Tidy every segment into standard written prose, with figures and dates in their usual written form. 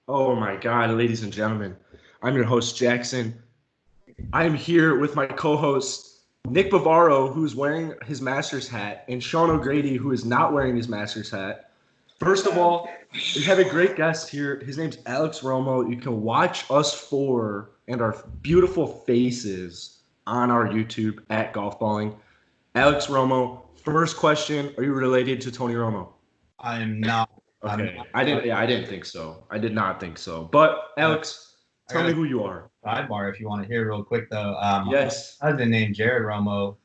Oh my God, ladies and gentlemen. I'm your host, Jackson. I am here with my co-host, Nick Bavaro, who's wearing his Masters hat, and Sean O'Grady, who is not wearing his Masters hat. First of all, we have a great guest here. His name's Alex Romo. You can watch us four and our beautiful faces on our YouTube at Golfballing. Alex Romo, first question, are you related to Tony Romo? I am not. Okay. I didn't think so. I did not think so. But Alex, tell me who you are. Sidebar, if you want to hear real quick though. Yes. My husband named Jared Romo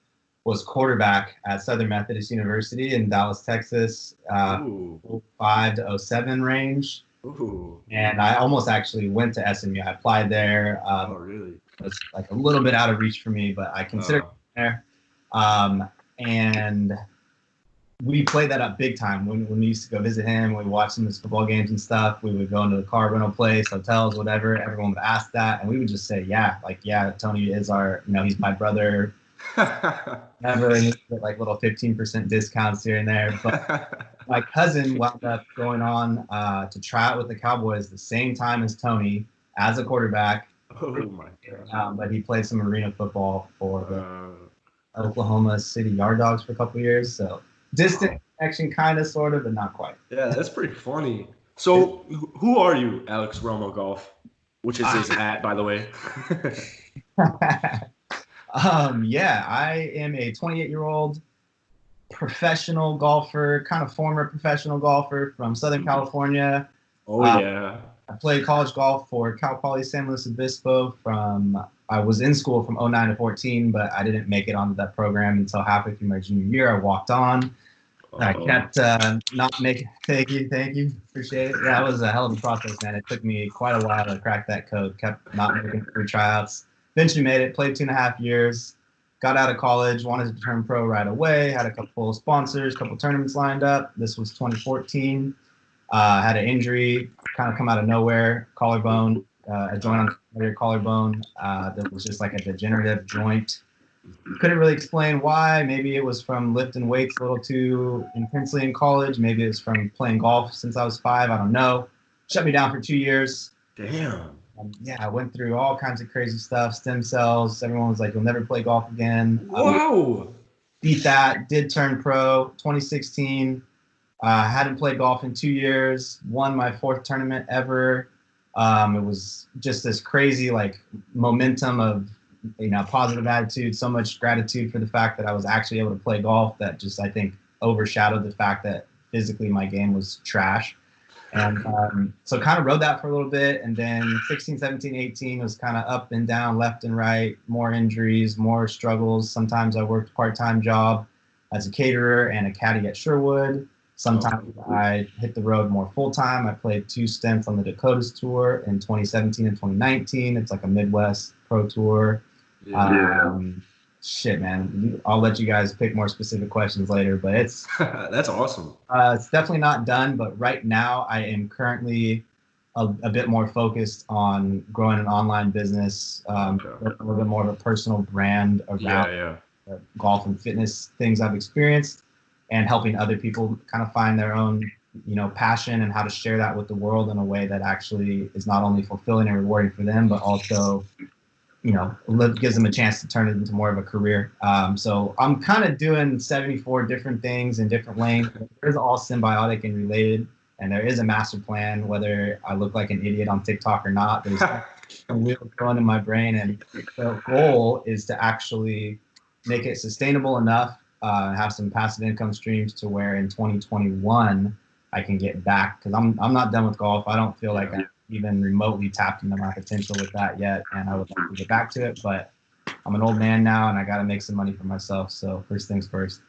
was quarterback at Southern Methodist University in Dallas, Texas, 05 to 07 range. Ooh. And I almost actually went to SMU. I applied there. Oh, really? It was like a little bit out of reach for me, but I considered it there. And we played that up big time when we used to go visit him. We watched some of his football games and stuff. We would go into the car rental place, hotels, whatever. Everyone would ask that, and we would just say, yeah, Tony is our, he's my brother. Never, and get like little 15% discounts here and there. But my cousin wound up going on to try out with the Cowboys the same time as Tony as a quarterback. Oh my God! But he played some arena football for the Oklahoma City Yard Dogs for a couple of years, so. Distant connection, kind of, sort of, but not quite. Yeah, that's pretty funny. So, who are you, Alex Romo Golf? Which is his hat, by the way. I am a 28-year-old professional golfer, kind of former professional golfer from Southern California. Oh, yeah. I played college golf for Cal Poly San Luis Obispo I was in school from 09 to 14, but I didn't make it onto that program until halfway through my junior year. I walked on. I kept not making. Thank you, appreciate it. That was a hell of a process, man. It took me quite a while to crack that code. Kept not making free tryouts. Eventually made it. Played 2.5 years. Got out of college. Wanted to turn pro right away. Had a couple of sponsors, couple tournaments lined up. This was 2014. Had an injury, kind of come out of nowhere. Collarbone. A joint on your collarbone. That was just like a degenerative joint. Couldn't really explain why. Maybe it was from lifting weights a little too intensely in college. Maybe it was from playing golf since I was 5. I don't know. Shut me down for 2 years. Damn. I went through all kinds of crazy stuff. Stem cells. Everyone was like, "You'll never play golf again." Wow. Beat that. Did turn pro. 2016. Hadn't played golf in 2 years. Won my 4th tournament ever. It was just this crazy momentum of positive attitude, so much gratitude for the fact that I was actually able to play golf that just, I think, overshadowed the fact that physically my game was trash. And so kind of rode that for a little bit. And then 16, 17, 18 was kind of up and down, left and right, more injuries, more struggles. Sometimes I worked a part-time job as a caterer and a caddy at Sherwood. Sometimes I hit the road more full-time. I played 2 stints on the Dakotas Tour in 2017 and 2019. It's like a Midwest pro tour. Shit, man. I'll let you guys pick more specific questions later, but it's that's awesome. It's definitely not done, but right now I am currently a bit more focused on growing an online business, a little bit more of a personal brand around golf and fitness things I've experienced, and helping other people kind of find their own, passion and how to share that with the world in a way that actually is not only fulfilling and rewarding for them, but also gives them a chance to turn it into more of a career. So I'm kind of doing 74 different things in different lanes. It's all symbiotic and related, and there is a master plan, whether I look like an idiot on TikTok or not. There's a wheel going in my brain, and the goal is to actually make it sustainable enough, have some passive income streams to where in 2021 I can get back, because I'm not done with golf. I don't feel like I'm even remotely tapped into my potential with that yet, and I would like to get back to it, but I'm an old man now and I got to make some money for myself, so first things first.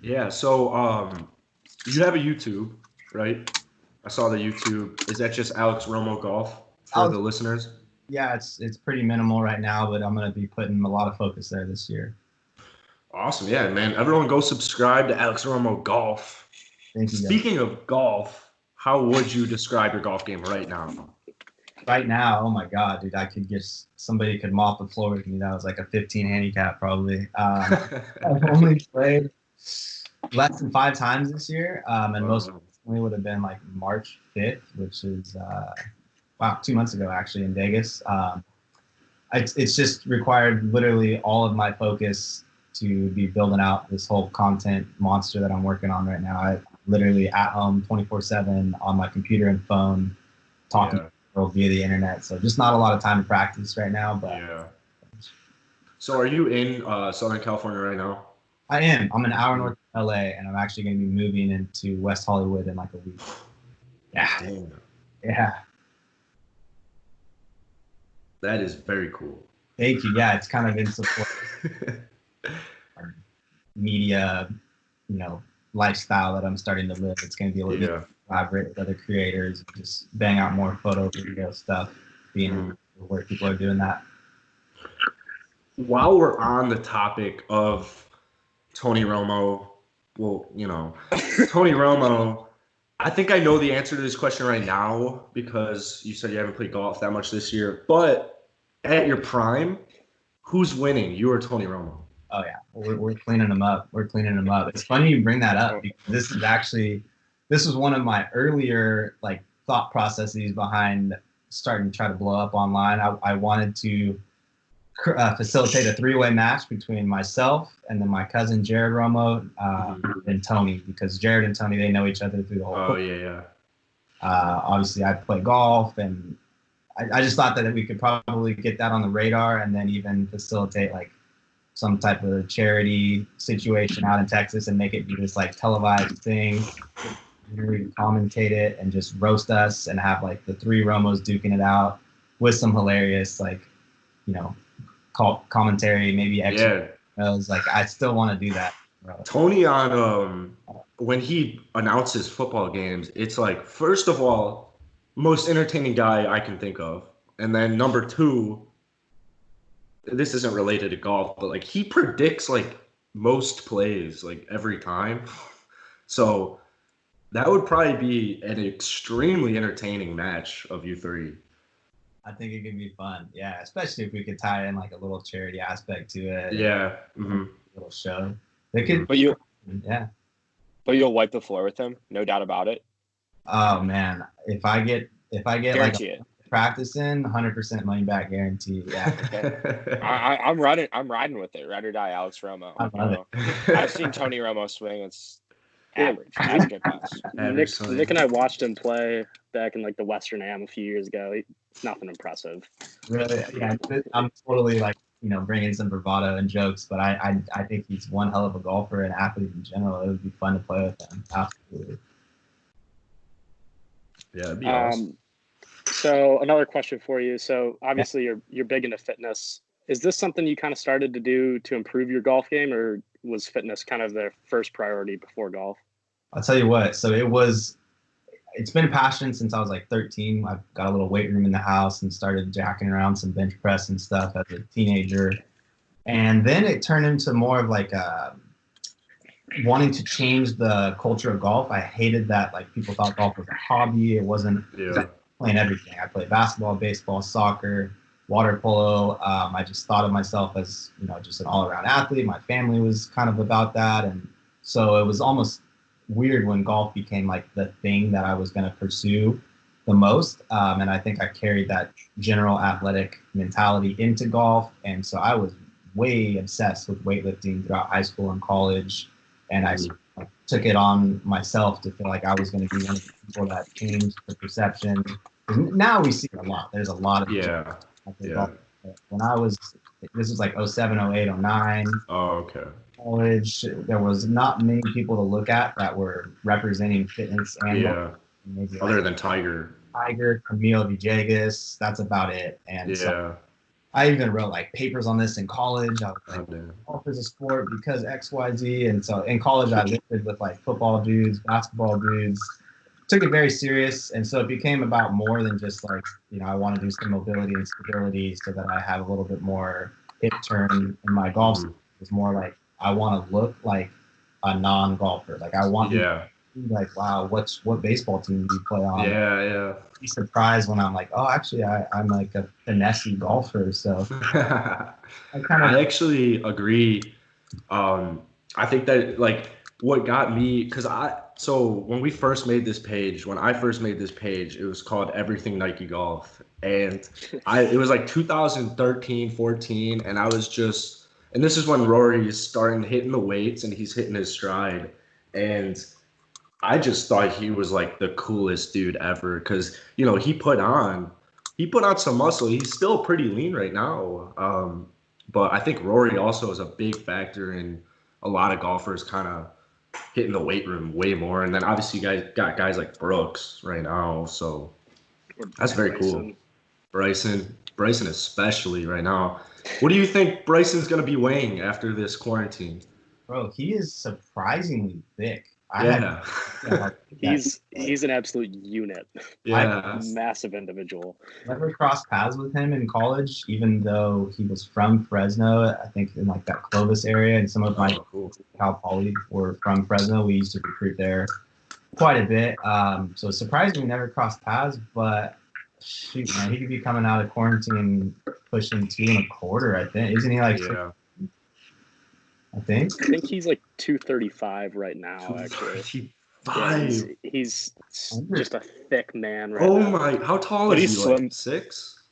Yeah, so you have a YouTube, right? I saw the YouTube. Is that just Alex Romo Golf for the listeners? Yeah, it's pretty minimal right now, but I'm going to be putting a lot of focus there this year. Awesome. Yeah, man. Everyone go subscribe to Alex Romo Golf. Thank you. Speaking of golf, how would you describe your golf game right now? Right now, oh my God, dude, somebody could mop the floor with me. That was like a 15 handicap probably. I've only played less than 5 times this year, and most of it's recently would have been like March 5th, which is 2 months ago actually in Vegas. It's just required literally all of my focus to be building out this whole content monster that I'm working on right now. I literally at home 24/7 on my computer and phone talking to people via the internet. So just not a lot of time to practice right now. But yeah. So are you in Southern California right now? I am. I'm an hour north of LA, and I'm actually going to be moving into West Hollywood in like a week. Yeah. Damn. Yeah. That is very cool. Thank you. Yeah, it's kind of in support of media, lifestyle that I'm starting to live. It's going to be a little bit collaborate with other creators, just bang out more photo, video stuff, being where people are doing that. While we're on the topic of Tony Romo, Tony Romo, I think I know the answer to this question right now because you said you haven't played golf that much this year. But at your prime, who's winning, you or Tony Romo? Oh, yeah. We're cleaning them up. We're cleaning them up. It's funny you bring that up because this was one of my earlier thought processes behind starting to try to blow up online. I wanted to facilitate a three-way match between myself and then my cousin Jared Romo and Tony, because Jared and Tony, they know each other through the whole. Oh yeah. Obviously, I play golf, and I just thought that we could probably get that on the radar, and then even facilitate some type of charity situation out in Texas and make it be this televised thing. We commentate it and just roast us and have the three Romos duking it out with some hilarious commentary, maybe extra. I still want to do that. Tony on when he announces football games, it's first of all, most entertaining guy I can think of, and then number two, this isn't related to golf, but he predicts most plays every time. So that would probably be an extremely entertaining match of you three. I think it could be fun. Yeah, especially if we could tie in a little charity aspect to it. Yeah. A little show. They could. But you'll wipe the floor with him, no doubt about it. Oh man, if I get practice in, 100% money back guarantee. Yeah. Okay. I'm riding with it. Ride or die, Alex Romo. I love it. I've seen Tony Romo swing. It's average. He's a good pass. Nick and I watched him play back in the Western Am a few years ago. It's nothing impressive. Really? Yeah. I'm totally bringing some bravado and jokes, but I think he's one hell of a golfer and athlete in general. It would be fun to play with him. Absolutely. Yeah, it'd be awesome. So another question for you. So obviously you're big into fitness. Is this something you kind of started to do to improve your golf game, or was fitness kind of the first priority before golf? I'll tell you what. So it's been a passion since I was 13. I've got a little weight room in the house and started jacking around some bench press and stuff as a teenager. And then it turned into more of wanting to change the culture of golf. I hated that people thought golf was a hobby. It wasn't. Playing everything. I played basketball, baseball, soccer, water polo. I just thought of myself as just an all-around athlete. My family was kind of about that, and so it was almost weird when golf became the thing that I was going to pursue the most. And I think I carried that general athletic mentality into golf, and so I was way obsessed with weightlifting throughout high school and college, and I took it on myself to feel like I was going to be one of the people that changed the perception. Now we see it a lot. There's a lot of When I was, this was 07, 08, 09. Oh, okay. College, there was not many people to look at that were representing fitness and maybe other than Tiger, Camilo Villegas. That's about it. And so I even wrote papers on this in college. I was golf is a sport because X, Y, Z. And so in college, I lived with football dudes, basketball dudes. Took it very serious, and so it became about more than just I want to do some mobility and stability so that I have a little bit more hip turn in my golf. It's more I want to look like a non-golfer. I want to be wow, what baseball team do you play on? Yeah. Be surprised when I'm oh, actually I'm a finesse golfer. So I actually agree. I think that what got me, because so when I first made this page, it was called Everything Nike Golf. And it was like 2013, 14, and I was just, and this is when Rory's starting hitting the weights and he's hitting his stride. And I just thought he was like the coolest dude ever because, you know, he put on some muscle. He's still pretty lean right now. But I think Rory also is a big factor in a lot of golfers kind of hitting the weight room way more. And then obviously you guys got guys like Brooks right now. So that's very cool. Bryson especially right now. What do you think Bryson's going to be weighing after this quarantine? Bro, he is surprisingly thick. He's an absolute unit. Yeah. Massive individual. Never crossed paths with him in college, even though he was from Fresno, I think in like that Clovis area, and some of my Cal Poly were from Fresno. We used to recruit there quite a bit. So surprisingly never crossed paths, but shoot, man, he could be coming out of quarantine pushing 2.25, I think. Isn't he like I think he's like 235 right now, actually. Yeah, he's just a thick man right now. Oh my, how tall is he? Slim. Like 6?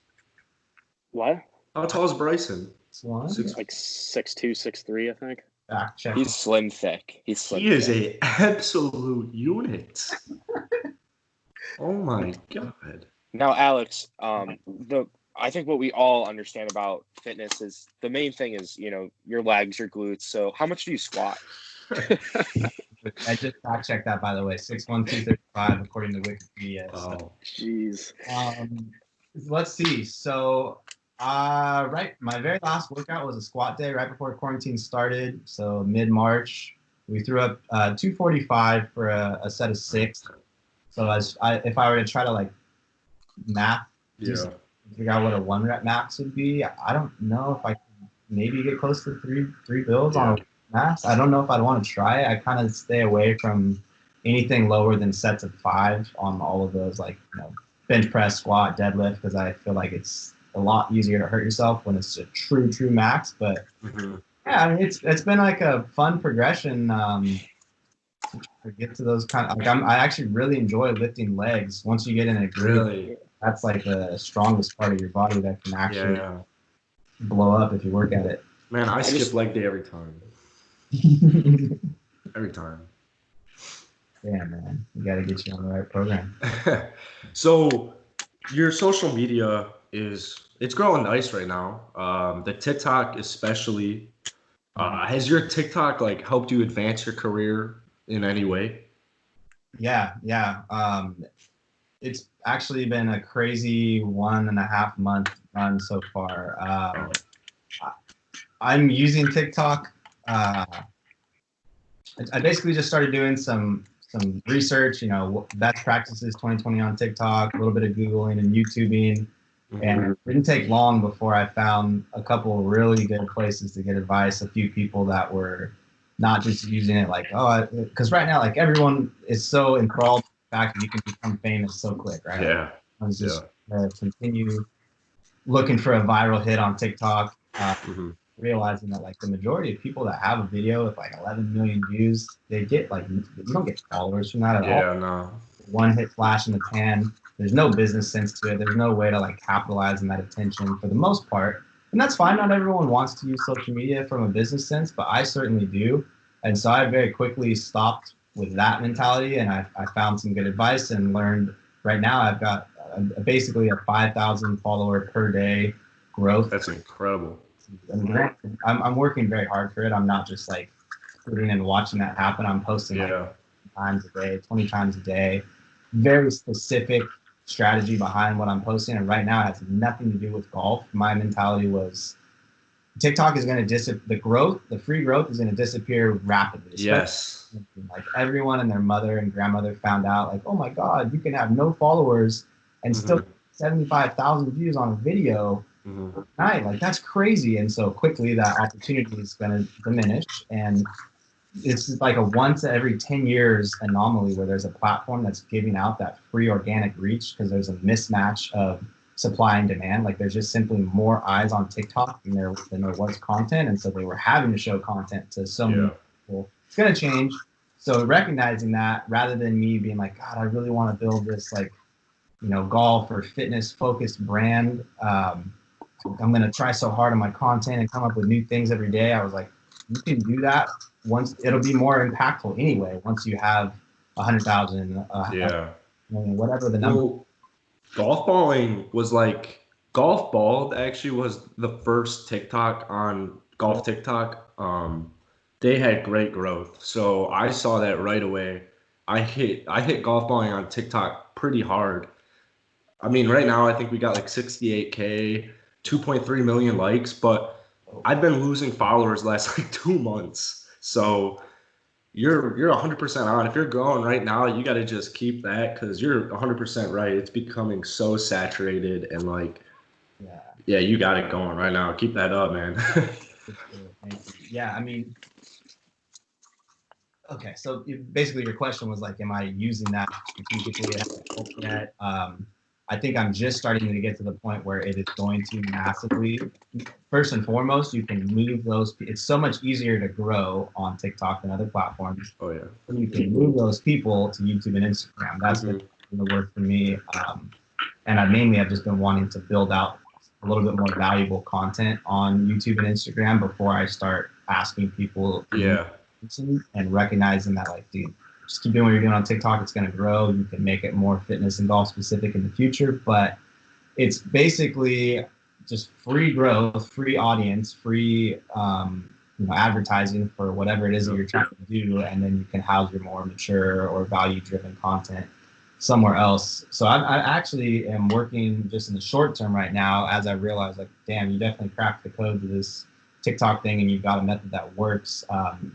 What? How tall is Bryson? Like 6'2", 6'3", I think. He's slim thick. He is an absolute unit. Oh my God. Now, Alex, I think what we all understand about fitness is the main thing is, you know, your legs, your glutes. So how much do you squat? I just fact checked that, by the way. 6'1", 235 according to Wikipedia. Oh, jeez. Let's see. So, my very last workout was a squat day right before quarantine started. So mid-March, we threw up 245 for a set of 6. So if I were to try to like math, figure out what a 1-rep max would be, I don't know if I could maybe get close to three builds on a max. I don't know if I'd want to try it. I kind of stay away from anything lower than sets of 5 on all of those, like, you know, bench press, squat, deadlift, because I feel like it's a lot easier to hurt yourself when it's a true max. But yeah, I mean, it's been like a fun progression to get to those kind of, like, I actually really enjoy lifting legs. Once you get in a groove, that's like the strongest part of your body that can actually blow up if you work at it. Man, I skip leg day every time. Every time. Yeah, man. We got to get you on the right program. So your social media it's growing nice right now. The TikTok especially. Has your TikTok like helped you advance your career in any way? Yeah. It's actually been a crazy 1.5 month run so far. I'm using TikTok. I basically just started doing some research, you know, best practices 2020 on TikTok, a little bit of Googling and YouTubing. And it didn't take long before I found a couple really good places to get advice, a few people that were not just using it like, because right now, like, everyone is so enthralled with the fact that you can become famous so quick, right? Yeah. Everyone's just continue looking for a viral hit on TikTok, realizing that, like, the majority of people that have a video with like 11 million views, they get like, you don't get followers from that at all. Yeah, no. One hit flash in the pan. There's no business sense to it. There's no way to like capitalize on that attention for the most part. And that's fine. Not everyone wants to use social media from a business sense, but I certainly do. And so I very quickly stopped with that mentality, and I found some good advice and learned. Right now I've got basically a 5,000 follower per day growth. That's incredible. I'm working very hard for it. I'm not just like sitting and watching that happen. I'm posting like times a day, 20 times a day. Very specific strategy behind what I'm posting, and right now it has nothing to do with golf. My mentality was TikTok is going to the free growth is going to disappear rapidly. Yes. Like, everyone and their mother and grandmother found out, like, oh my God, you can have no followers and still 75,000 views on a video. Right, like, that's crazy. And so quickly that opportunity is going to diminish, and it's like a once every 10 years anomaly where there's a platform that's giving out that free organic reach, because there's a mismatch of supply and demand. Like, there's just simply more eyes on TikTok than there was content, and so they were having to show content to so many people. It's going to change. So recognizing that, rather than me being like, God, I really want to build this like, golf or fitness focused brand. I'm going to try so hard on my content and come up with new things every day. I was like, you can do that once. It'll be more impactful anyway once you have 100,000, whatever the number. Well, Golfballing was like Golfballed actually was the first TikTok on golf TikTok. They had great growth, so I saw that right away. I hit Golfballing on TikTok pretty hard. I mean, right now I think we got like 68K, 2.3 million likes, but I've been losing followers the last like 2 months. So you're 100% on. If you're growing right now, you got to just keep that because you're 100% right. It's becoming so saturated and like, yeah, you got it going right now. Keep that up, man. Yeah, I mean, okay, so basically your question was like, am I using that strategically? I think I'm just starting to get to the point where it is going to massively. First and foremost, you can move those. It's so much easier to grow on TikTok than other platforms. Oh yeah. You can move those people to YouTube and Instagram. That's the work for me. And I've just been wanting to build out a little bit more valuable content on YouTube and Instagram before I start asking people. And recognizing that, like, dude, just keep doing what you're doing on TikTok. It's going to grow. You can make it more fitness and golf specific in the future, but it's basically just free growth, free audience, free advertising for whatever it is that you're trying to do, and then you can house your more mature or value-driven content somewhere else. So I actually am working just in the short term right now as I realize, like, damn, you definitely cracked the code to this TikTok thing and you've got a method that works.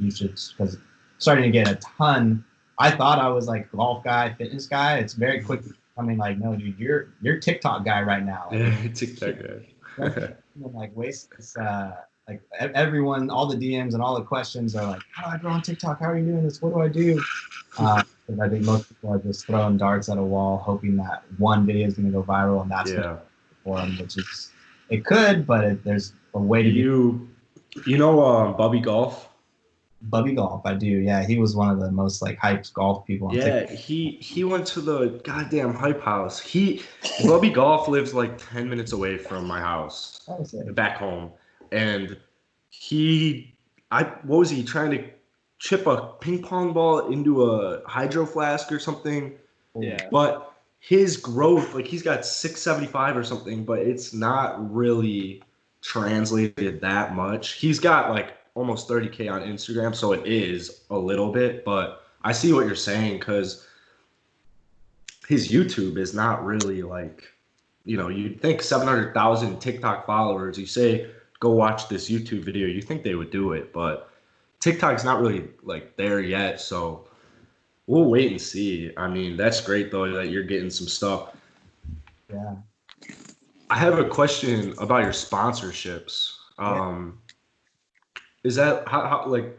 You should, because starting to get a ton. I thought I was like golf guy, fitness guy. It's very quickly becoming like, no, dude, you're TikTok guy right now. Like, TikTok guy. Like waste this, like everyone, all the DMs and all the questions are like, how do I grow on TikTok? How are you doing this? What do I do? Because I think most people are just throwing darts at a wall, hoping that one video is going to go viral, and that's for them, which is, it could, but there's a way to do. You know Bubby Golf? Bubby Golf, I do. Yeah, he was one of the most like hyped golf people on TikTok. He went to the goddamn hype house. Bubby Golf lives like 10 minutes away from my house, back home, and what was he trying to chip a ping pong ball into a hydro flask or something? Yeah. But his growth, like he's got 675 or something, but it's not really translated that much. He's got like almost 30K on Instagram, so it is a little bit, but I see what you're saying because his YouTube is not really like, you'd think 700,000 TikTok followers, you say, go watch this YouTube video, you think they would do it, but TikTok's not really like there yet, so we'll wait and see. I mean, that's great though that you're getting some stuff. Yeah. I have a question about your sponsorships. Is that how like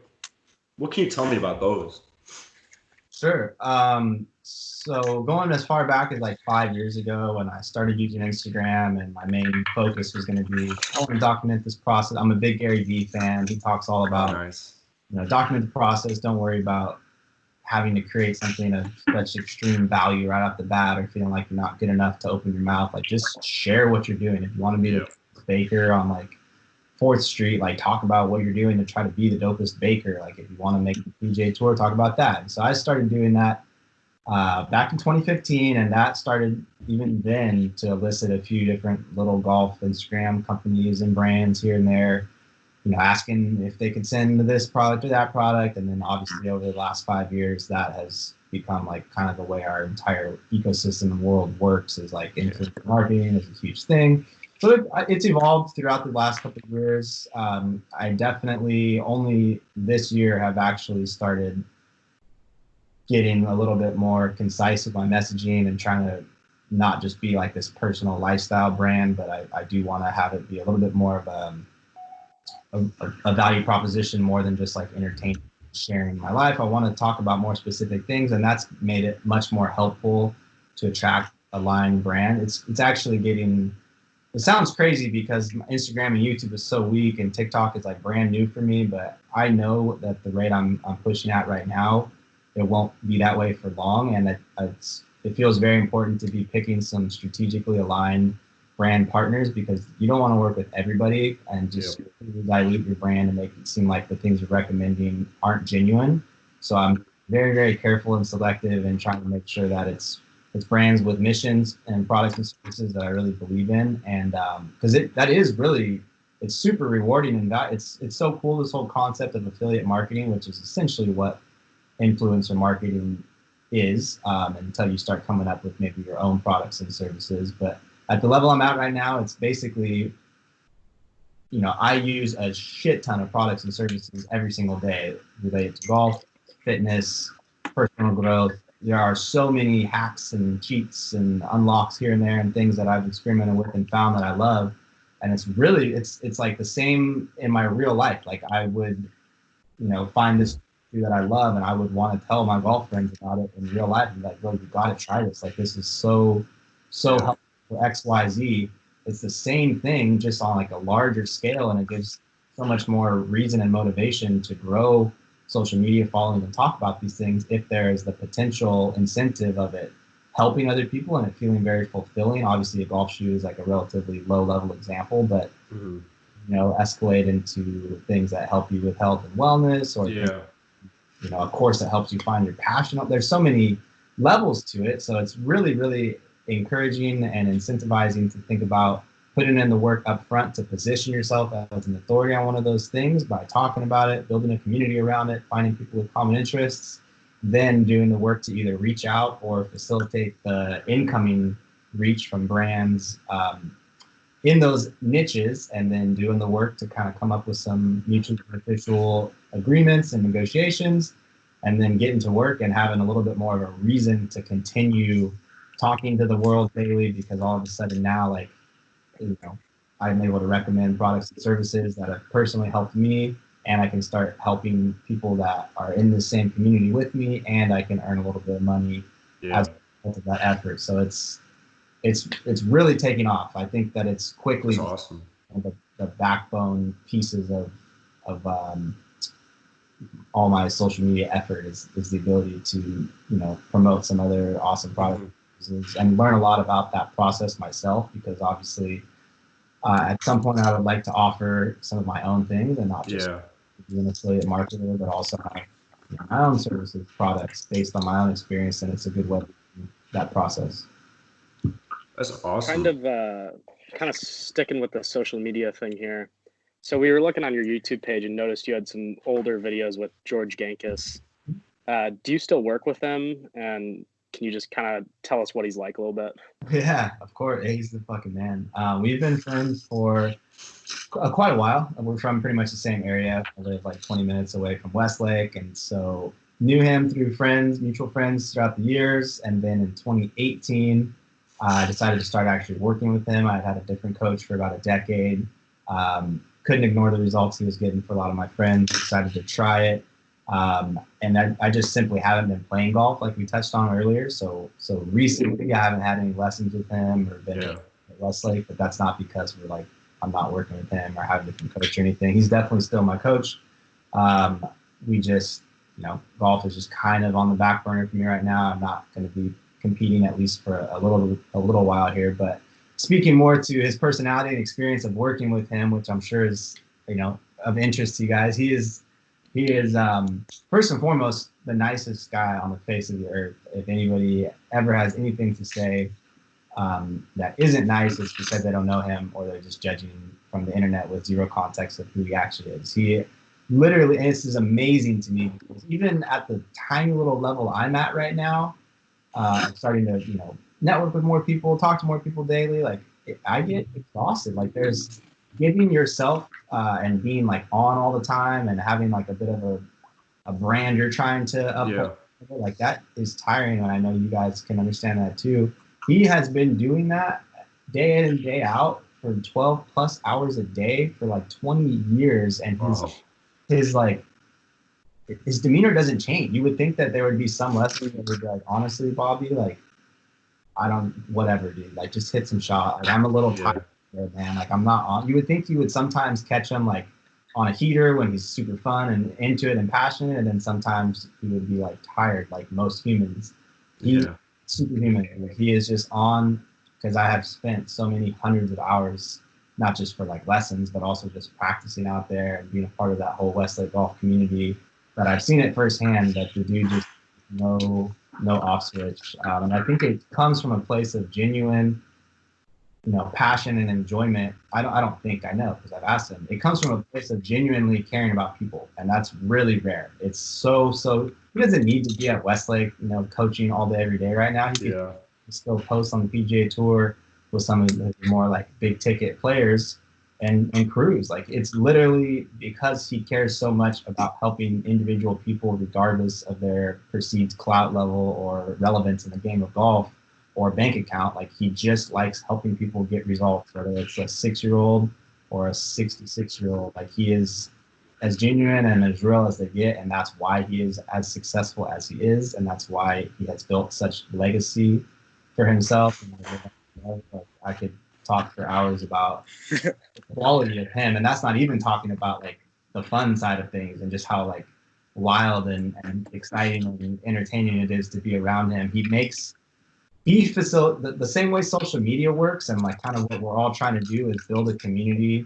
what can you tell me about those? Sure. So going as far back as like 5 years ago when I started using Instagram, and my main focus was going to be, I want to document this process. I'm a big Gary Vee fan. He talks all about, document the process. Don't worry about having to create something of such extreme value right off the bat or feeling like you're not good enough to open your mouth. Like, just share what you're doing. If you want to be the baker on like 4th Street, like talk about what you're doing to try to be the dopest baker. Like if you want to make the PGA Tour, talk about that. And so I started doing that back in 2015, and that started even then to elicit a few different little golf Instagram companies and brands here and there, asking if they could send this product or that product. And then obviously over the last 5 years, that has become like kind of the way our entire ecosystem and world works, is like influencer marketing is a huge thing. So it's evolved throughout the last couple of years. I definitely only this year have actually started getting a little bit more concise with my messaging and trying to not just be like this personal lifestyle brand, but I do want to have it be a little bit more of a value proposition more than just like entertaining, sharing my life. I want to talk about more specific things, and that's made it much more helpful to attract a line brand. It's actually getting. It sounds crazy because Instagram and YouTube is so weak and TikTok is like brand new for me, but I know that the rate I'm pushing at right now, it won't be that way for long. And it feels very important to be picking some strategically aligned brand partners, because you don't want to work with everybody and just dilute your brand and make it seem like the things you're recommending aren't genuine. So I'm very, very careful and selective and trying to make sure that it's brands with missions and products and services that I really believe in. And because it's super rewarding, and it's so cool, this whole concept of affiliate marketing, which is essentially what influencer marketing is, until you start coming up with maybe your own products and services. But at the level I'm at right now, it's basically, I use a shit ton of products and services every single day related to golf, fitness, personal growth. There are so many hacks and cheats and unlocks here and there and things that I've experimented with and found that I love. And it's really, it's like the same in my real life. Like I would, find this that I love, and I would want to tell my golf friends about it in real life and be like, bro, you got to try this. Like, this is so helpful for XYZ. It's the same thing, just on like a larger scale, and it gives so much more reason and motivation to grow social media following and talk about these things if there is the potential incentive of it helping other people and it feeling very fulfilling. Obviously, a golf shoe is like a relatively low level example, but escalate into things that help you with health and wellness, or a course that helps you find your passion. There's so many levels to it. So it's really, really encouraging and incentivizing to think about putting in the work up front to position yourself as an authority on one of those things by talking about it, building a community around it, finding people with common interests, then doing the work to either reach out or facilitate the incoming reach from brands in those niches, and then doing the work to kind of come up with some mutually beneficial agreements and negotiations, and then getting to work and having a little bit more of a reason to continue talking to the world daily, because all of a sudden now, like, I'm able to recommend products and services that have personally helped me, and I can start helping people that are in the same community with me, and I can earn a little bit of money as a result of that effort. So it's really taking off. I think that it's quickly awesome. The backbone pieces of all my social media effort is the ability to promote some other awesome products and learn a lot about that process myself, because obviously at some point I would like to offer some of my own things and not just be an affiliate marketer, but also have my own services, products based on my own experience, and it's a good way to do that process. That's awesome. Kind of sticking with the social media thing here. So we were looking on your YouTube page and noticed you had some older videos with George Gankis. Do you still work with him? And can you just kind of tell us what he's like a little bit? Yeah, of course. He's the fucking man. We've been friends for quite a while. We're from pretty much the same area. I live like 20 minutes away from Westlake, and so knew him through mutual friends throughout the years. And then in 2018, I decided to start actually working with him. I had a different coach for about a decade. Couldn't ignore the results he was getting for a lot of my friends. Decided to try it. And I just simply haven't been playing golf like we touched on earlier. So recently I haven't had any lessons with him or been at Westlake, but that's not because I'm not working with him or have a different coach or anything. He's definitely still my coach. We just, golf is just kind of on the back burner for me right now. I'm not going to be competing, at least for a little while here. But speaking more to his personality and experience of working with him, which I'm sure is of interest to you guys, he is first and foremost the nicest guy on the face of the earth. If anybody ever has anything to say that isn't nice, it's because they don't know him or they're just judging from the internet with zero context of who he actually is. He literally, and this is amazing to me, because even at the tiny little level I'm at right now, I'm starting to, network with more people, talk to more people daily. Like, I get exhausted. Like, there's giving yourself and being like on all the time and having like a bit of a brand you're trying to uphold. Like, that is tiring, and I know you guys can understand that too. He has been doing that day in and day out for 12 plus hours a day for like 20 years, and his demeanor doesn't change. You would think that there would be some lessons that would be like, honestly, Bobby, like, whatever, dude. Like, just hit some shot. Like, I'm a little tired, man. Like, I'm not on. You would think you would sometimes catch him like on a heater when he's super fun and into it and passionate, and then sometimes he would be like tired, like most humans. He's superhuman. He is just on, because I have spent so many hundreds of hours, not just for like lessons, but also just practicing out there and being a part of that whole Westlake golf community, that I've seen it firsthand that the dude just no off switch. And I think it comes from a place of genuine, passion and enjoyment. I don't think I know, because I've asked him. It comes from a place of genuinely caring about people, and that's really rare. It's so he doesn't need to be at Westlake, coaching all day every day right now. He can still post on the PGA Tour with some of the more like big ticket players and cruise. Like, it's literally because he cares so much about helping individual people regardless of their perceived clout level or relevance in the game of golf or bank account. Like, he just likes helping people get results, whether it's a 6-year-old or a 66-year-old. Like, he is as genuine and as real as they get, and that's why he is as successful as he is, and that's why he has built such legacy for himself. And I could talk for hours about the quality of him, and that's not even talking about like the fun side of things and just how like wild and exciting and entertaining it is to be around him. He facilitates the same way social media works, and like kind of what we're all trying to do is build a community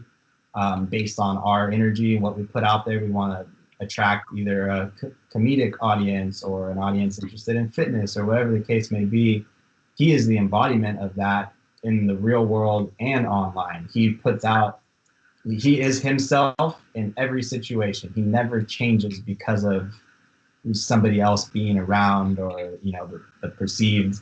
based on our energy and what we put out there. We want to attract either a comedic audience or an audience interested in fitness or whatever the case may be. He is the embodiment of that in the real world and online. He is himself in every situation. He never changes because of somebody else being around or the perceived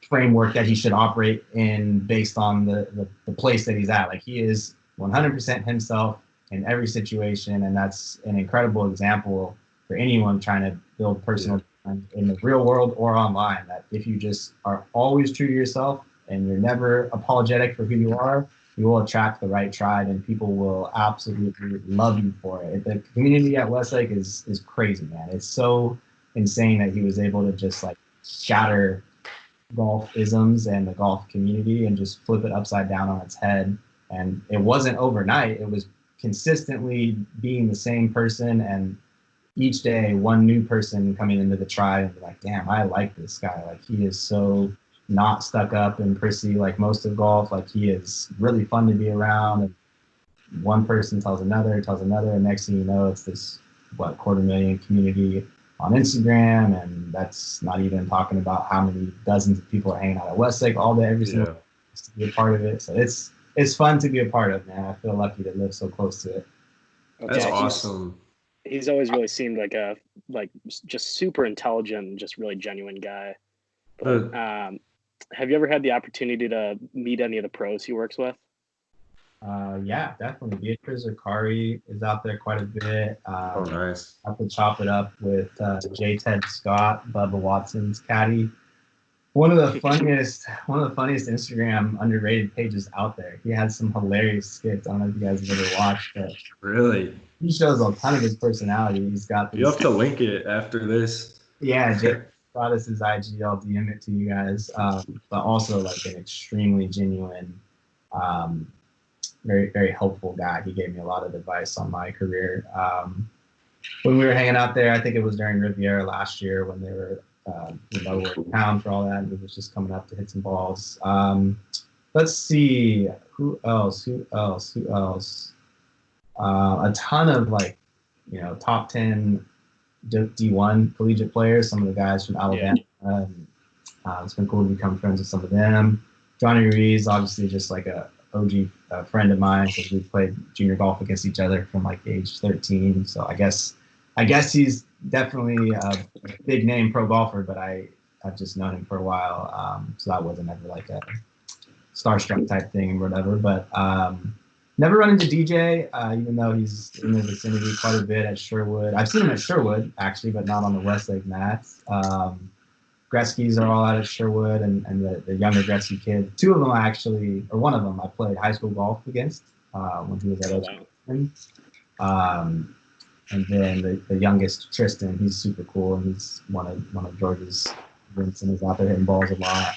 framework that he should operate in based on the place that he's at. Like, he is 100% himself in every situation, and that's an incredible example for anyone trying to build personal brand in the real world or online. That if you just are always true to yourself and you're never apologetic for who you are, you will attract the right tribe, and people will absolutely love you for it. The community at Westlake is crazy, man. It's so insane that he was able to just like shatter golf isms and the golf community and just flip it upside down on its head. And it wasn't overnight. It was consistently being the same person, and each day one new person coming into the tribe and be like, damn, I like this guy. Like, he is so not stuck up and prissy like most of golf. Like, he is really fun to be around, and one person tells another, and next thing you know, it's this 250,000 community on Instagram, and that's not even talking about how many dozens of people are hanging out at Westlake all day, every single day to be a part of it. So it's fun to be a part of, man. I feel lucky to live so close to it. That's awesome. He's always really seemed like a just super intelligent, just really genuine guy. But have you ever had the opportunity to meet any of the pros he works with? Yeah, definitely. Beatrice Zakari is out there quite a bit. Nice. I have to chop it up with J. Ted Scott, Bubba Watson's caddy. One of the funniest Instagram underrated pages out there. He has some hilarious skits. I don't know if you guys have ever watched, but really, he shows a ton of his personality. He's got these, you have to link it after this. Yeah, Jay Scott is his IG. I'll DM it to you guys. But also like an extremely genuine, very, very helpful guy. He gave me a lot of advice on my career. When we were hanging out there, I think it was during Riviera last year when they were we're in town for all that, and he was just coming up to hit some balls. Let's see, who else? A ton of like, top 10 D1 collegiate players, some of the guys from Alabama. It's been cool to become friends with some of them. Johnny Ruiz, obviously just like a OG friend of mine, because we played junior golf against each other from like age 13. So I guess he's definitely a big name pro golfer, but I've just known him for a while. So that wasn't ever like a starstruck type thing or whatever. But never run into DJ, even though he's in the vicinity quite a bit at Sherwood. I've seen him at Sherwood, actually, but not on the Westlake mats. Gretzky's are all out at Sherwood, and the younger Gretzky kid. One of them I played high school golf against when he was at Oakland. And then the youngest, Tristan, he's super cool, and he's one of George's Vincent is out there hitting balls a lot.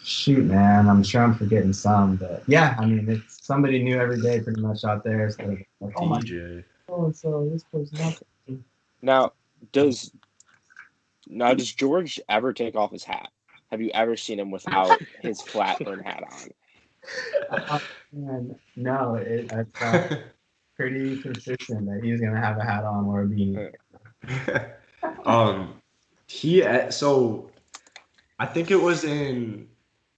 Shoot, man, I'm sure I'm forgetting some, but yeah, I mean, it's somebody new every day pretty much out there. So like, oh my DJ. God, so this person out there. Now, does George ever take off his hat? Have you ever seen him without his flat brim hat on? Man, no, it's pretty consistent that he's gonna have a hat on or a beanie. So I think it was in,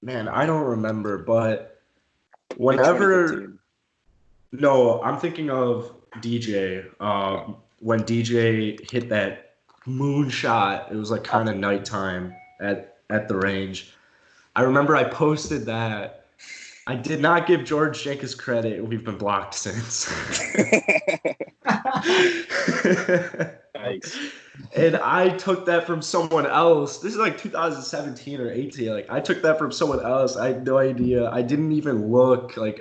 man, I don't remember, but whenever, no, I'm thinking of DJ. When DJ hit that moonshot, it was like kind of nighttime at the range. I remember I posted that. I did not give George Jenkins credit. We've been blocked since. Thanks. And I took that from someone else. This is like 2017 or 18. Like I took that from someone else. I had no idea. I didn't even look. Like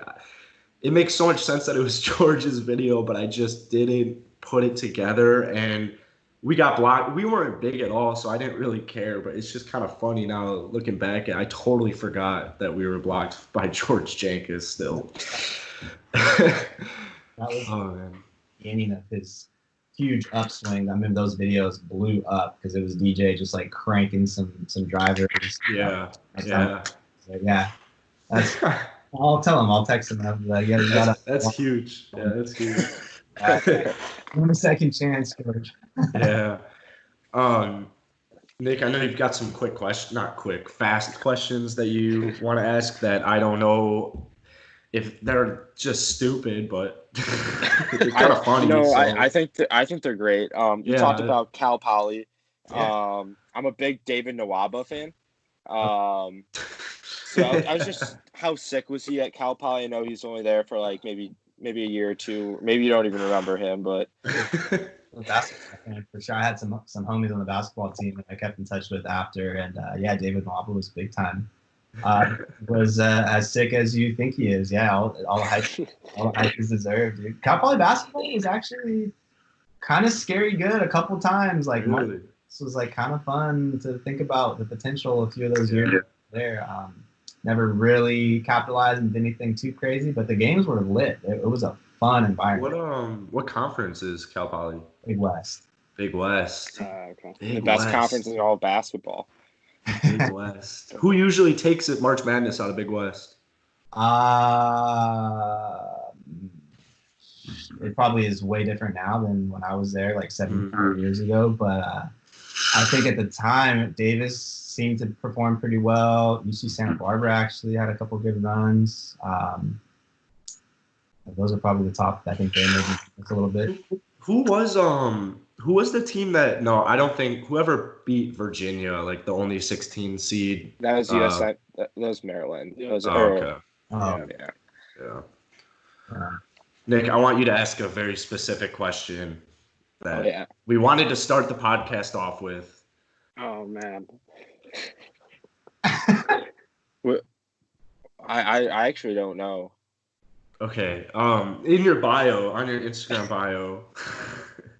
it makes so much sense that it was George's video, but I just didn't put it together. And we got blocked. We weren't big at all, so I didn't really care. But it's just kind of funny now looking back. And I totally forgot that we were blocked by George Jenkins still. That was the beginning of his huge upswing. I mean, those videos blew up because it was DJ just like cranking some drivers. Yeah. That's. I'll tell him. I'll text him. Like, that's huge. Yeah, that's huge. Give him a second chance, George. Yeah. Nick, I know you've got some fast questions that you want to ask that I don't know if they're just stupid, but they're kind of funny. No, so. I think they're great. You talked about Cal Poly. Yeah. I'm a big David Nwaba fan. So I was just, how sick was he at Cal Poly? I know he's only there for like maybe a year or two. Maybe you don't even remember him, but basketball fan for sure. I had some homies on the basketball team that I kept in touch with after, and David Nwaba was big time. Was as sick as you think he is. Yeah, all the hype is deserved, dude. Cal Poly basketball was actually kind of scary good a couple times. Like really? This was like kind of fun to think about the potential a few of those years there. Never really capitalized into anything too crazy, but the games were lit. It was a fun environment. What conference is Cal Poly? Big West. Big West. Okay. The best conference in all basketball. Big West. Who usually takes it March Madness out of Big West? It probably is way different now than when I was there like 7 years ago. But I think at the time, Davis seemed to perform pretty well. UC Santa Barbara actually had a couple good runs. Those are probably the top. I think they maybe a little bit. Who was the team that? No, I don't think whoever beat Virginia, like the only 16 seed. That was USI. That was Maryland. Yeah. Okay. Yeah. Nick, I want you to ask a very specific question that we wanted to start the podcast off with. Oh man. I actually don't know. Okay. In your bio, on your Instagram bio.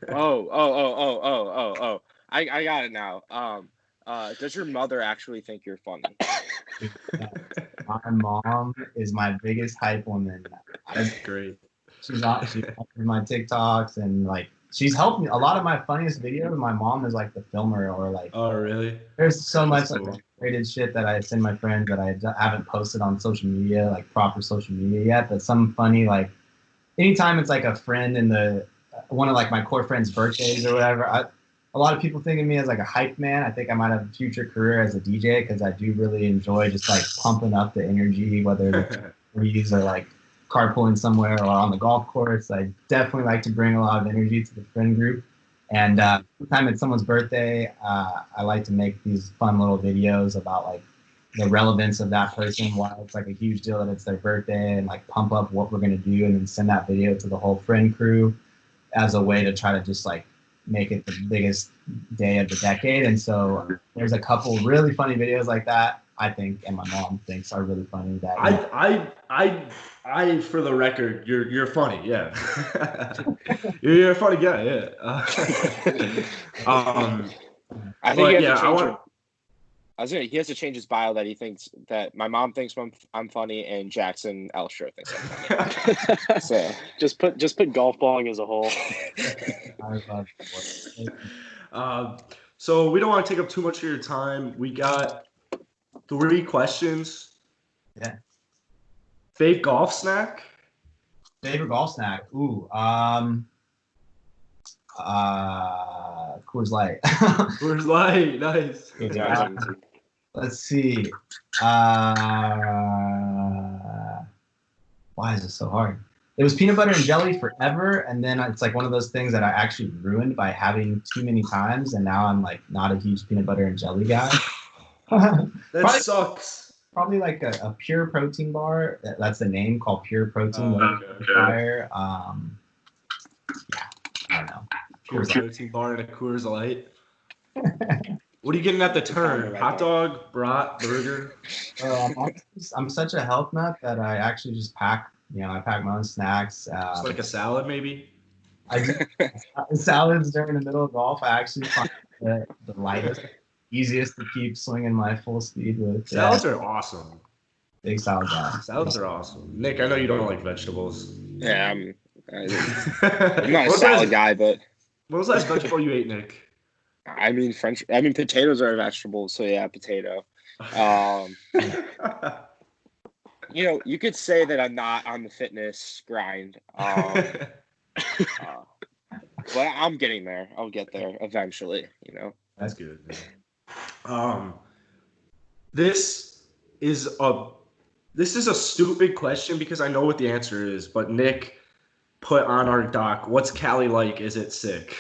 Oh. I got it now. Does your mother actually think you're funny? My mom is my biggest hype woman. That's great. She's on my TikToks and like she's helped me. A lot of my funniest videos, my mom is like the filmer or like. Oh really? There's so much like rated shit that I send my friends that I haven't posted on social media, like proper social media yet. But some funny like, anytime it's like a friend in one of like my core friends' birthdays or whatever. A lot of people think of me as like a hype man. I think I might have a future career as a DJ because I do really enjoy just like pumping up the energy, whether threes or like carpooling somewhere or on the golf course. I definitely like to bring a lot of energy to the friend group. And anytime it's someone's birthday, I like to make these fun little videos about like the relevance of that person, why it's like a huge deal that it's their birthday, and like pump up what we're going to do and then send that video to the whole friend crew as a way to try to just like make it the biggest day of the decade. And so there's a couple really funny videos like that, I think, and my mom thinks are really funny. That I for the record, you're funny, yeah. You're a funny guy, yeah. I think He has to change his bio that he thinks that my mom thinks I'm funny and Jackson Elstro thinks I'm funny. So just put golfballing as a whole. I love So we don't want to take up too much of your time. We got 3 questions. Yeah. Fave golf snack? Favorite golf snack? Ooh, Coors Light. Coors Light, nice. Let's see. Why is it so hard? It was peanut butter and jelly forever, and then it's like one of those things that I actually ruined by having too many times, and now I'm like not a huge peanut butter and jelly guy. That sucks. Probably like a pure protein bar. That's the name, called Pure Protein. Okay. Yeah, I don't know. Pure protein bar and a Coors Light. What are you getting at the turn? Hot dog, brat, burger? I'm such a health nut that I actually just pack. I pack my own snacks. Just like a salad, maybe? Salads during the middle of golf, I actually find the lightest, easiest to keep swinging my full speed with. Salads are awesome. Big salad guy. Salads are awesome. Nick, I know you don't like vegetables. Yeah, I'm not a salad guy, but... What was the last vegetable you ate, Nick? I mean, potatoes are a vegetable, so yeah, potato. You could say that I'm not on the fitness grind, but I'm getting there. I'll get there eventually. That's good. This is a stupid question because I know what the answer is, but Nick put on our doc, what's Cali like? Is it sick?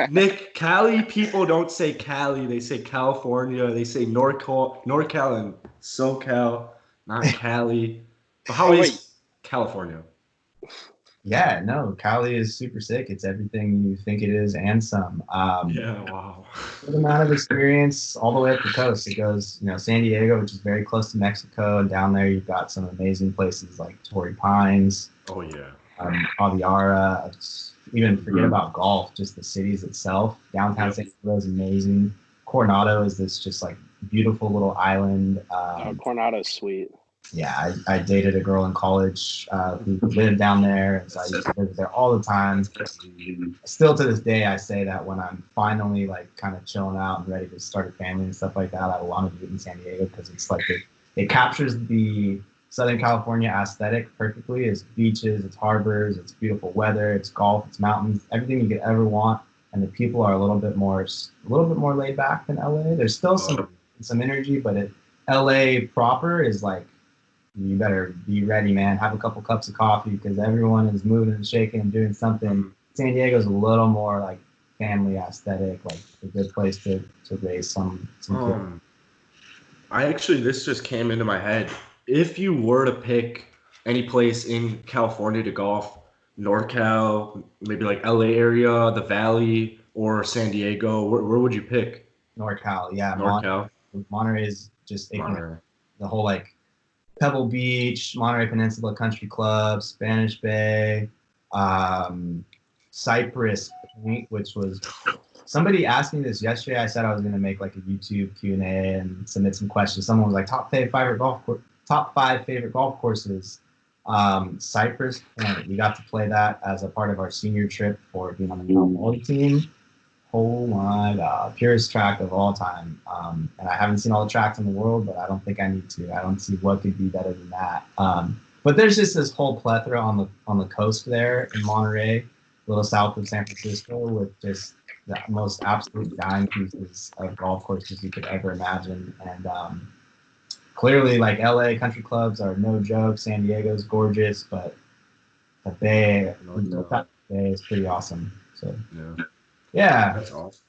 Nick, Cali people don't say Cali, they say California, they say NorCal and SoCal, not Cali. But how is California? Yeah, no, Cali is super sick. It's everything you think it is and some. Wow. Good amount of experience all the way up the coast. It goes, San Diego, which is very close to Mexico, and down there you've got some amazing places like Torrey Pines. Oh yeah. Aviara. Even forget about golf, just the cities itself. Downtown San Diego is amazing. Coronado is this just like beautiful little island. Coronado's sweet. Yeah, I dated a girl in college who lived down there, and so I used to visit there all the time. Still to this day, I say that when I'm finally like kind of chilling out and ready to start a family and stuff like that, I want to do it in San Diego because it's like it captures the Southern California aesthetic perfectly. It's beaches, it's harbors, it's beautiful weather, it's golf, it's mountains, everything you could ever want. And the people are a little bit more laid back than LA. There's still some energy, but LA proper is like, you better be ready, man. Have a couple cups of coffee because everyone is moving and shaking and doing something. San Diego's a little more like family aesthetic, like a good place to raise some kids. This just came into my head. If you were to pick any place in California to golf, NorCal, maybe like LA area, the Valley, or San Diego, where would you pick? NorCal, yeah. NorCal. Monterey is just the whole like Pebble Beach, Monterey Peninsula Country Club, Spanish Bay, Cypress Point, which was somebody asked me this yesterday. I said I was going to make like a YouTube Q&A and submit some questions. Someone was like, top 5 favorite golf courses. Cypress Point. We got to play that as a part of our senior trip for being on the Golfballing team. Oh my God, purest track of all time. And I haven't seen all the tracks in the world, but I don't think I need to. I don't see what could be better than that. But there's just this whole plethora on the coast there in Monterey, a little south of San Francisco, with just the most absolute dime pieces of golf courses you could ever imagine. And clearly, like LA country clubs are no joke. San Diego's gorgeous, but the Bay is pretty awesome. So. Yeah. That's awesome.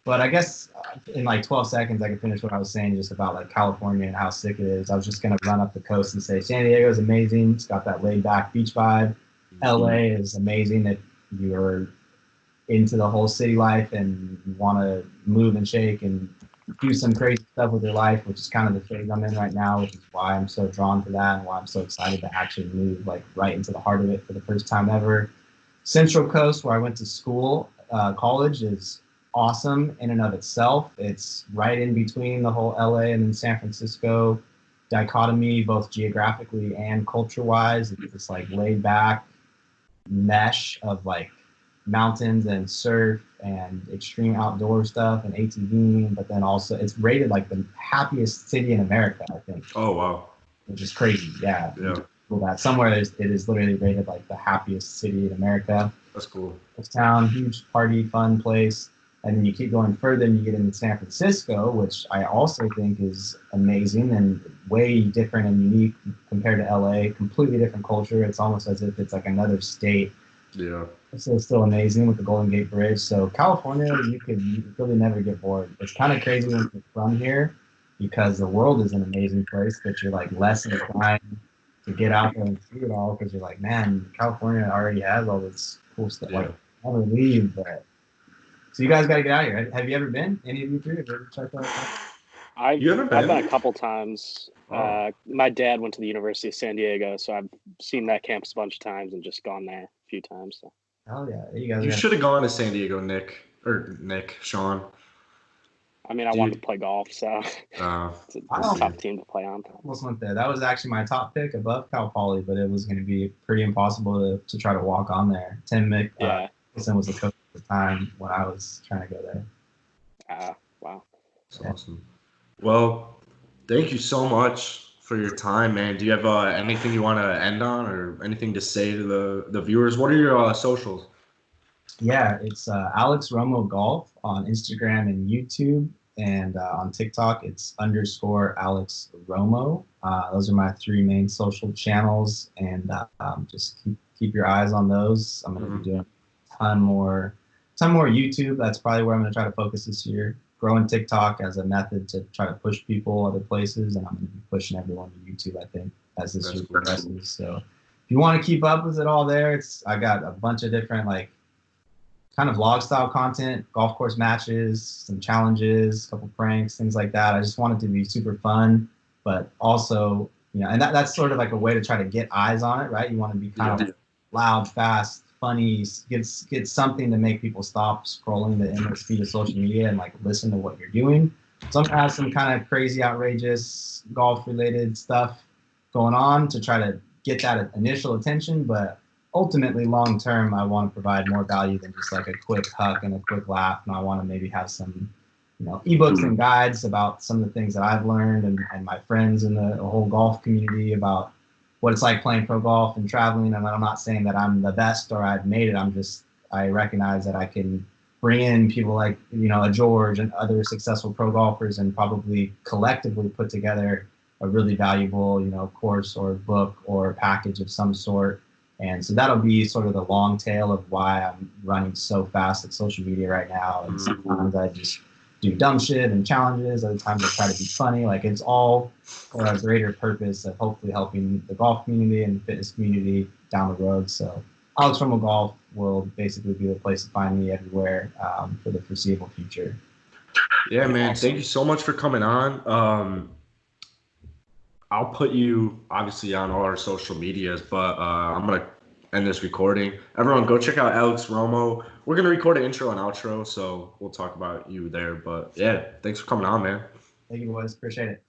But I guess in like 12 seconds, I could finish what I was saying just about like California and how sick it is. I was just going to run up the coast and say San Diego is amazing. It's got that laid back beach vibe. LA is amazing if you're into the whole city life and you want to move and shake and do some crazy stuff with your life, which is kind of the phase I'm in right now, which is why I'm so drawn to that and why I'm so excited to actually move like right into the heart of it for the first time ever. Central Coast, where I went to school, college, is awesome in and of itself. It's right in between the whole LA and then San Francisco dichotomy, both geographically and culture-wise. It's this like laid back mesh of like mountains and surf and extreme outdoor stuff and ATVing, but then also it's rated like the happiest city in America, I think. Oh wow. Which is crazy. Yeah. Yeah. That somewhere it is literally rated like the happiest city in America. That's cool. This town, huge party, fun place. And then you keep going further and you get into San Francisco, which I also think is amazing and way different and unique compared to LA. Completely different culture. It's almost as if it's like another state. Yeah. It's still amazing with the Golden Gate Bridge. So California, you could really never get bored. It's kind of crazy when you're from here because the world is an amazing place, but you're like less inclined to get out there and see it all because you're like, man, California already has all this cool stuff. Yeah. Like, I never leave, but so you guys got to get out here. Have you ever been? Any of you three? Have you ever checked out? I've been a couple times. Oh. My dad went to the University of San Diego, so I've seen that campus a bunch of times and just gone there a few times. So. Hell yeah. You should have gone to San Diego, Sean. I mean, I wanted to play golf, so it's a tough team to play on. Almost went there. That was actually my top pick above Cal Poly, but it was going to be pretty impossible to try to walk on there. Tim Mickelson was the coach at the time when I was trying to go there. Wow. That's awesome. Well, thank you so much for your time, man. Do you have anything you want to end on or anything to say to the viewers? What are your socials? Yeah, it's Alex Romo Golf on Instagram and YouTube, and on TikTok it's _Alex Romo. Those are my 3 main social channels, and just keep your eyes on those. I'm going to be doing a ton more YouTube. That's probably where I'm going to try to focus this year. Growing TikTok as a method to try to push people other places, and I'm going to be pushing everyone to YouTube, I think, as this year progresses. So if you want to keep up with it all there, I got a bunch of different like kind of vlog style content, golf course matches, some challenges, a couple pranks, things like that. I just want it to be super fun, but also, and that's sort of like a way to try to get eyes on it, right? You want to be kind of loud, fast, funny, get something to make people stop scrolling the endless feed of social media and like listen to what you're doing. So I'm gonna have some kind of crazy, outrageous golf related stuff going on to try to get that initial attention, but ultimately, long term, I want to provide more value than just like a quick huck and a quick laugh. And I want to maybe have some, ebooks and guides about some of the things that I've learned and my friends in the whole golf community about what it's like playing pro golf and traveling. And I'm not saying that I'm the best or I've made it. I recognize that I can bring in people like, a George and other successful pro golfers and probably collectively put together a really valuable, course or book or package of some sort. And so that'll be sort of the long tail of why I'm running so fast at social media right now. And sometimes I just do dumb shit and challenges. Other times I try to be funny. Like it's all for a greater purpose of hopefully helping the golf community and the fitness community down the road. So Alex Romo Golf will basically be the place to find me everywhere for the foreseeable future. Yeah, man. Awesome. Thank you so much for coming on. I'll put you obviously on all our social medias, but I'm going to end this recording. Everyone go check out Alex Romo. We're going to record an intro and outro, so we'll talk about you there. But yeah, thanks for coming on, man. Thank you, boys. Appreciate it.